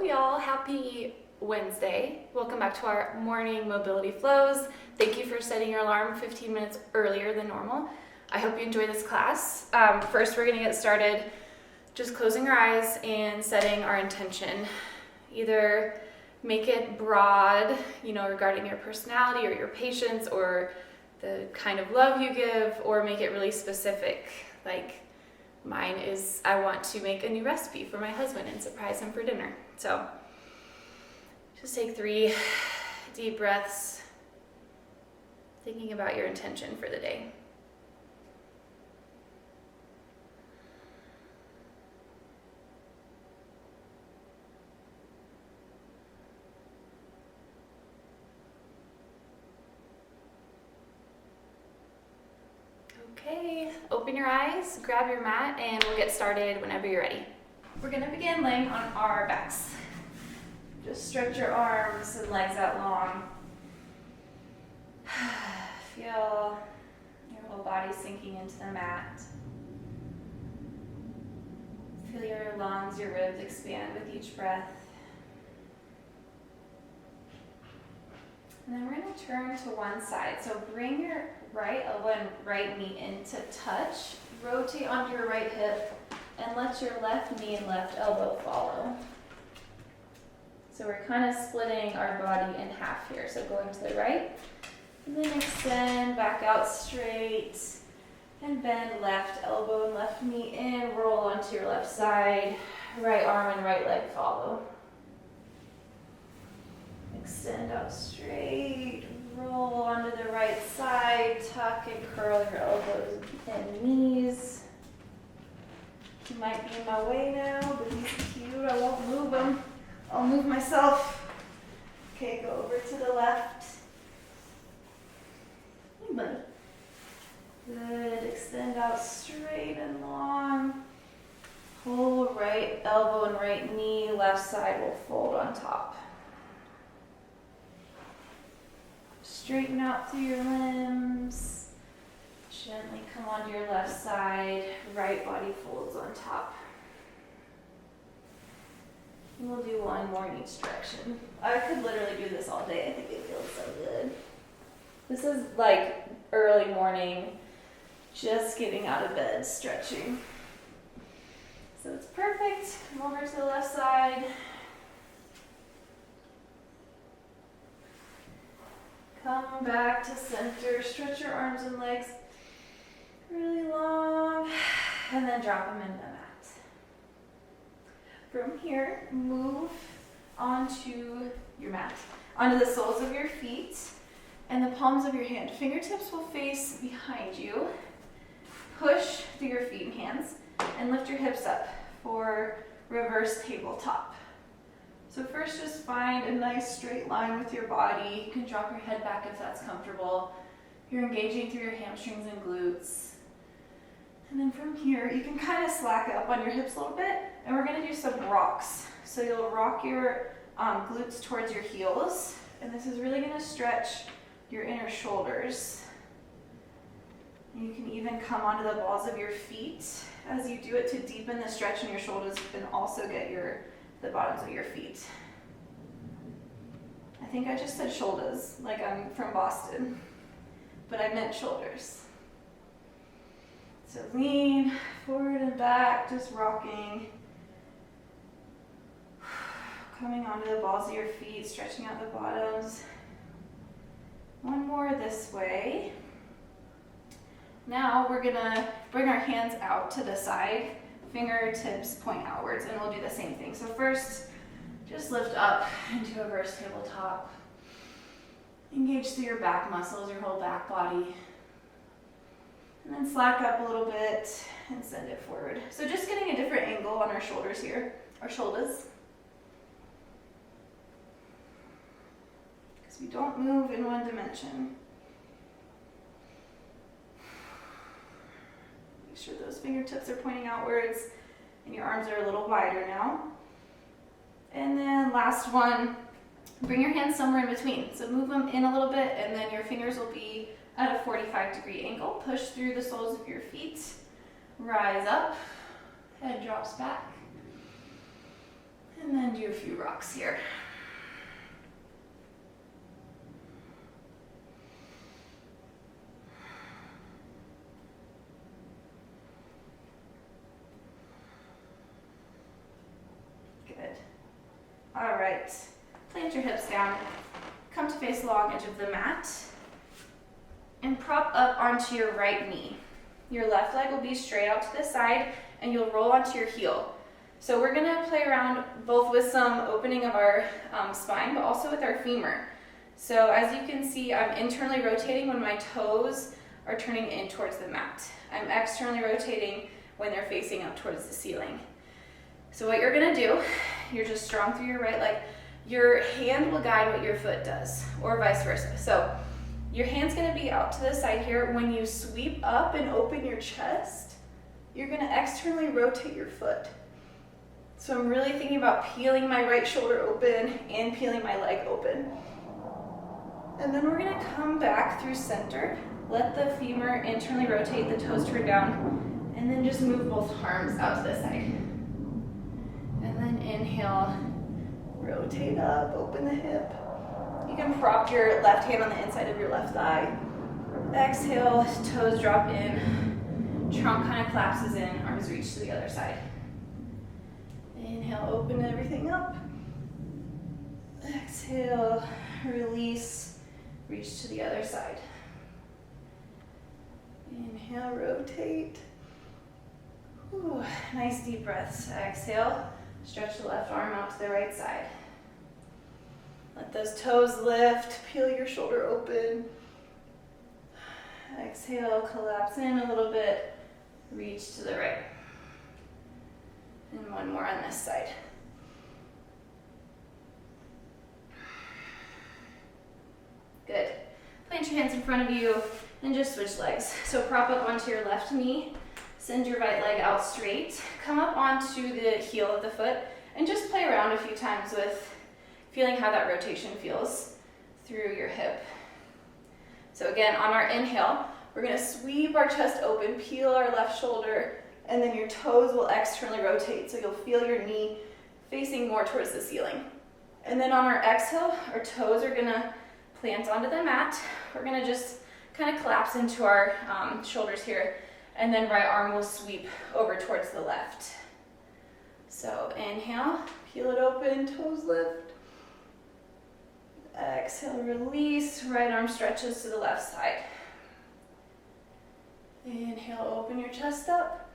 y'all, happy Wednesday. Welcome back to our morning mobility flows. Thank you for setting your alarm 15 minutes earlier than normal. I hope you enjoy this class. First, we're gonna get started just closing our eyes and setting our intention. Either make it broad, regarding your personality or your patience or the kind of love you give, or make it really specific. Like mine is, I want to make a new recipe for my husband and surprise him for dinner. So just take 3 deep breaths, thinking about your intention for the day. Okay, open your eyes, grab your mat, and we'll get started whenever you're ready. We're gonna begin laying on our backs. Just stretch your arms and legs out long. Feel your whole body sinking into the mat. Feel your lungs, your ribs expand with each breath. And then we're going to turn to one side. So bring your right elbow and right knee into touch. Rotate onto your right hip and let your left knee and left elbow follow. So we're kind of splitting our body in half here. So going to the right, and then extend back out straight, and bend left elbow and left knee in, roll onto your left side, right arm and right leg follow. Extend out straight, roll onto the right side, tuck and curl your elbows and knees. He might be in my way now, but he's cute, I won't move him. I'll move myself. Okay, go over to the left. Hey, buddy. Good, extend out straight and long. Pull right elbow and right knee, left side will fold on top. Straighten out through your limbs. Gently come onto your left side, right body folds on top. We'll do one more in each direction. I could literally do this all day. I think it feels so good. This is like early morning, just getting out of bed, stretching. So it's perfect. Come over to the left side. Come back to center. Stretch your arms and legs really long, and then drop them into the mat. From here, move onto your mat, onto the soles of your feet and the palms of your hand. Fingertips will face behind you. Push through your feet and hands and lift your hips up for reverse tabletop. So first, just find a nice straight line with your body. You can drop your head back if that's comfortable. You're engaging through your hamstrings and glutes. And then from here, you can kind of slack up on your hips a little bit, and we're gonna do some rocks. So you'll rock your glutes towards your heels, and this is really gonna stretch your inner shoulders. And you can even come onto the balls of your feet as you do it to deepen the stretch in your shoulders and also get the bottoms of your feet. I think I just said shoulders, like I'm from Boston, but I meant shoulders. So lean forward and back, just rocking. Coming onto the balls of your feet, stretching out the bottoms. One more this way. Now we're gonna bring our hands out to the side, fingertips point outwards, and we'll do the same thing. So first, just lift up into a reverse tabletop. Engage through your back muscles, your whole back body. And then slack up a little bit and send it forward. So just getting a different angle on our shoulders here, our shoulders. Because we don't move in one dimension. Make sure those fingertips are pointing outwards and your arms are a little wider now. And then last one, bring your hands somewhere in between. So move them in a little bit, and then your fingers will be at a 45-degree angle. Push through the soles of your feet. Rise up. Head drops back. And then do a few rocks here. Good. All right, plant your hips down. Come to face the long edge of the mat and prop up onto your right knee. Your left leg will be straight out to the side and you'll roll onto your heel. So we're gonna play around both with some opening of our spine, but also with our femur. So as you can see, I'm internally rotating when my toes are turning in towards the mat. I'm externally rotating when they're facing up towards the ceiling. So what you're gonna do, you're just strong through your right leg. Your hand will guide what your foot does, or vice versa. So your hand's gonna be out to the side here. When you sweep up and open your chest, you're gonna externally rotate your foot. So I'm really thinking about peeling my right shoulder open and peeling my leg open. And then we're gonna come back through center, let the femur internally rotate, the toes turn down, and then just move both arms out to the side. And then inhale, rotate up, open the hip. You can prop your left hand on the inside of your left thigh. Exhale, toes drop in, trunk kind of collapses in, arms reach to the other side. Inhale, open everything up. Exhale, release, reach to the other side. Inhale, rotate. Ooh, nice deep breaths. Exhale, stretch the left arm out to the right side. Let those toes lift, peel your shoulder open. Exhale, collapse in a little bit, reach to the right. And one more on this side. Good. Plant your hands in front of you and just switch legs. So prop up onto your left knee, send your right leg out straight, come up onto the heel of the foot, and just play around a few times with feeling how that rotation feels through your hip. So again, on our inhale, we're gonna sweep our chest open, peel our left shoulder, and then your toes will externally rotate, so you'll feel your knee facing more towards the ceiling. And then on our exhale, our toes are gonna plant onto the mat. We're gonna just kind of collapse into our shoulders here, and then right arm will sweep over towards the left. So inhale, peel it open, toes lift. Exhale, release, right arm stretches to the left side. Inhale, open your chest up.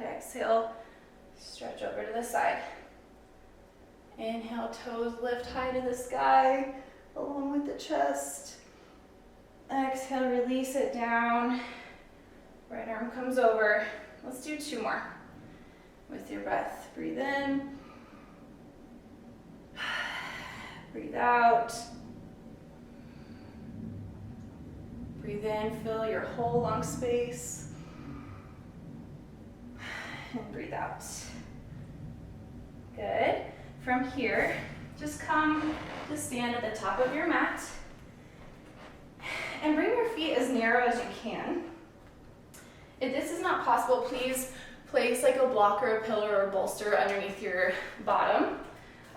Exhale, stretch over to the side. Inhale, toes lift high to the sky, along with the chest. Exhale, release it down. Right arm comes over. Let's do two more. With your breath, breathe in. Breathe out. Breathe in, fill your whole lung space. And breathe out. Good. From here, just come to stand at the top of your mat and bring your feet as narrow as you can. If this is not possible, please place like a block or a pillar or a bolster underneath your bottom.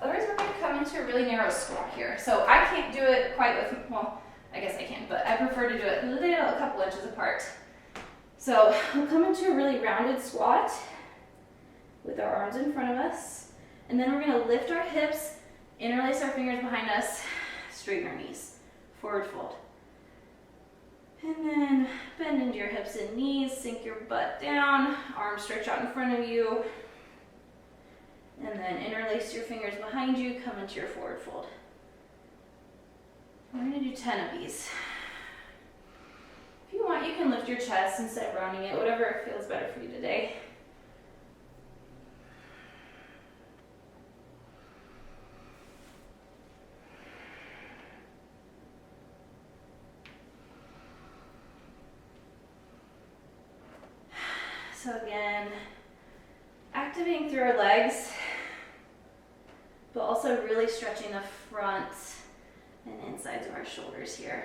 Otherwise, we're going to come into a really narrow squat here. So I can't do it quite with, well, I guess I can, but I prefer to do it a couple inches apart. So we'll come into a really rounded squat with our arms in front of us. And then we're going to lift our hips, interlace our fingers behind us, straighten our knees, forward fold. And then bend into your hips and knees, sink your butt down, arms stretch out in front of you. And then interlace your fingers behind you, come into your forward fold. We're going to do 10 of these. If you want, you can lift your chest instead of rounding it, whatever feels better for you today. So again, activating through our legs, but also really stretching the front and insides of our shoulders here.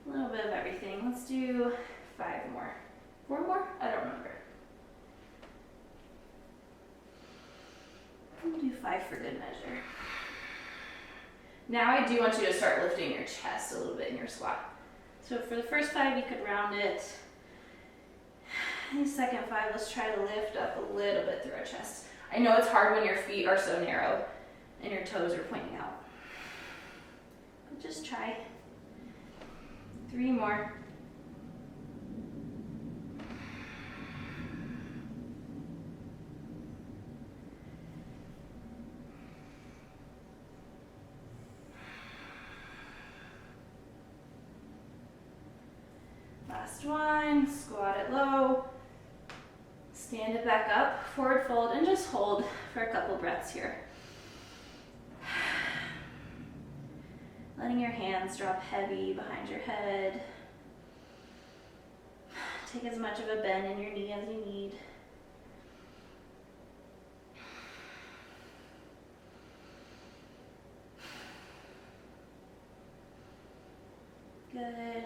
A little bit of everything. Let's do 5 more. 4 more? I don't remember. We'll do 5 for good measure. Now I do want you to start lifting your chest a little bit in your squat. So for the first 5, you could round it. In the second 5, let's try to lift up a little bit through our chest. I know it's hard when your feet are so narrow and your toes are pointing out. But just try. 3 more. Last one, squat it low, stand it back up, forward fold, and just hold for a couple breaths here. Letting your hands drop heavy behind your head. Take as much of a bend in your knee as you need. Good.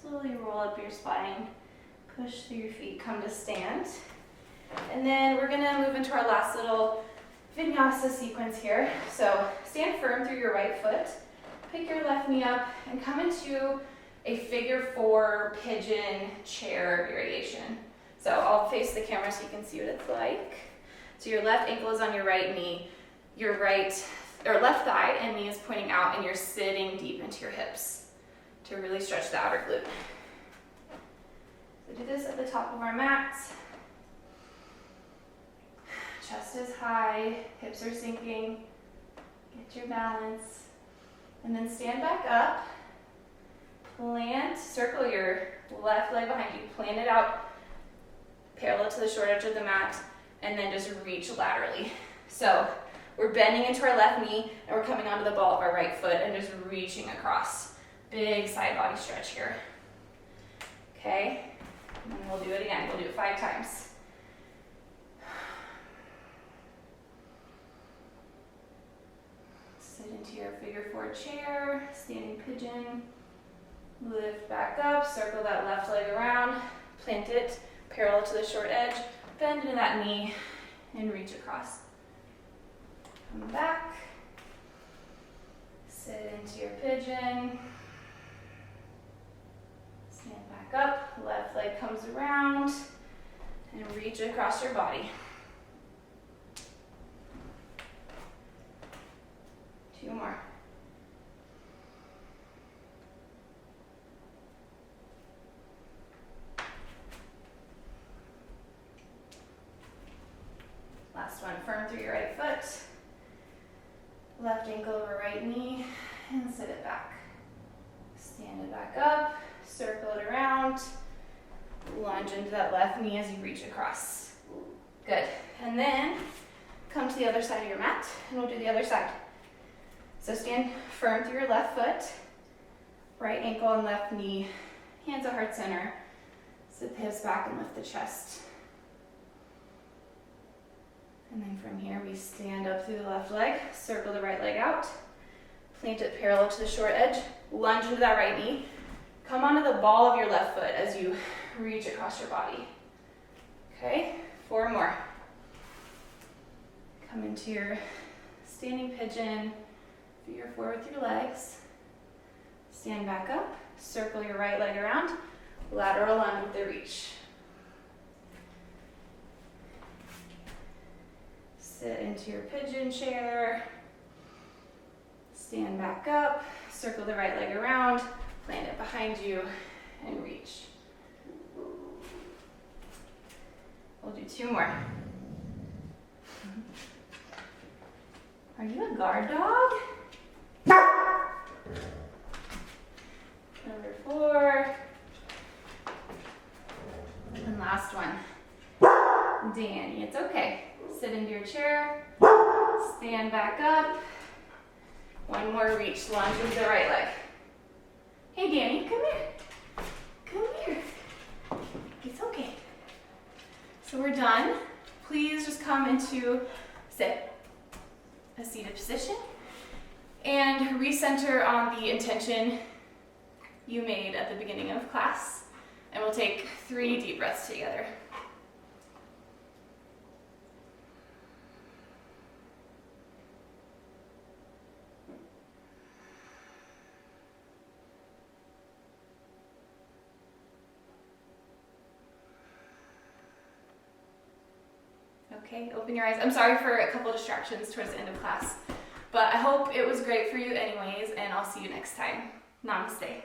Slowly roll up your spine, push through your feet, come to stand. And then we're gonna move into our last little vinyasa sequence here. So stand firm through your right foot, pick your left knee up, and come into a figure 4 pigeon chair variation. So I'll face the camera so you can see what it's like. So your left ankle is on your right knee, your left thigh and knee is pointing out, and you're sitting deep into your hips to really stretch the outer glute. So do this at the top of our mats. Chest is high, hips are sinking. Get your balance. And then stand back up. Plant, circle your left leg behind you. Plant it out parallel to the short edge of the mat, and then just reach laterally. So we're bending into our left knee, and we're coming onto the ball of our right foot and just reaching across. Big side body stretch here. Okay, and then we'll do it again. We'll do it 5 times. Sit into your figure 4 chair, standing pigeon. Lift back up, circle that left leg around, plant it parallel to the short edge, bend into that knee, and reach across. Come back. Sit into your pigeon. Stand back up, left leg comes around, and reach across your body. 2 more. Last one, firm through your right foot, left ankle over right knee, and sit it back. Stand it back up, circle it around, lunge into that left knee as you reach across. Good. And then come to the other side of your mat, and we'll do the other side. So stand firm through your left foot, right ankle and left knee, hands at heart center. Sit the hips back and lift the chest. And then from here, we stand up through the left leg, circle the right leg out, plant it parallel to the short edge, lunge into that right knee, come onto the ball of your left foot as you reach across your body. Okay, 4 more. Come into your standing pigeon, figure 4 with your legs. Stand back up, circle your right leg around, lateral lunge with the reach. Sit into your pigeon chair, stand back up, circle the right leg around, plant it behind you, and reach. We'll do 2 more. Are you a guard dog? Number 4. And last one. Danny, it's okay. Sit into your chair, stand back up. 1 more reach, lunge into the right leg. Hey Danny, come here. Come here. It's okay. So we're done. Please just come into sit, a seated position, and recenter on the intention you made at the beginning of class. And we'll take 3 deep breaths together. Okay, open your eyes. I'm sorry for a couple distractions towards the end of class, but I hope it was great for you anyways, and I'll see you next time. Namaste.